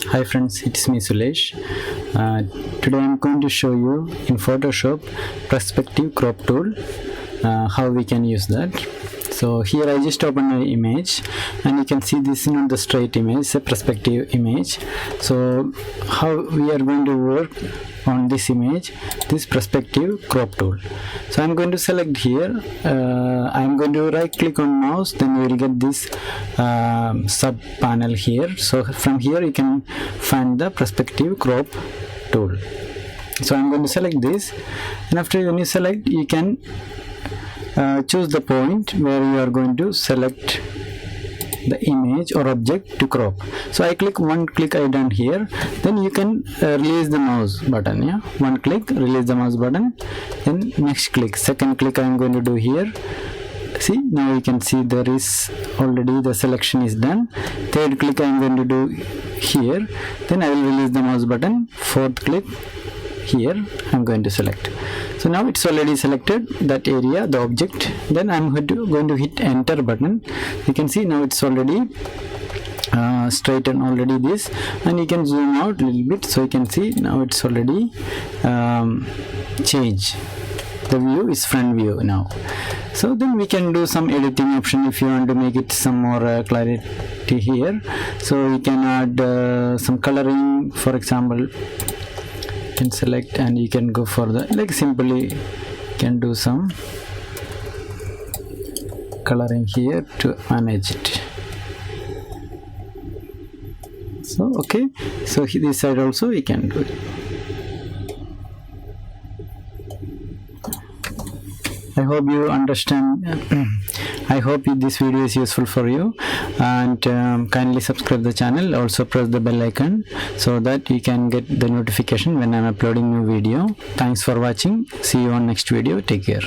Hi friends, it's me Sulesh. Today I'm going to show you in Photoshop perspective crop tool, how we can use that. So here I just open an image and you can see this is not the straight image, it's a perspective image. So how we are going to work on this image, this perspective crop tool. So I'm going to select here, I'm going to right click on mouse, then we will get this sub panel here. So from here you can find the perspective crop tool. So I'm going to select this, and after when you select, you can choose the point where you are going to select the image or object to crop. So I click one click I done here, then you can release the mouse button. Yeah, one click, release the mouse button, then next click, second click I am going to do here. See, now you can see there is already the selection is done. Third click I am going to do here, then I will release the mouse button. Fourth click, here I'm going to select. So now it's already selected that area, the object. Then I'm going to hit enter button. You can see now it's already straighten already this, and you can zoom out a little bit, so you can see now it's already change. The view is front view now. So then we can do some editing option if you want to make it some more clarity here. So you can add some coloring, for example. Can select and you can go for the like simply can do some coloring here to manage it. So okay, so this side also you can do it. I hope you understand. I hope this video is useful for you, and kindly subscribe the channel. Also press the bell icon so that you can get the notification when I'm uploading new video. Thanks for watching. See you on next video. Take care.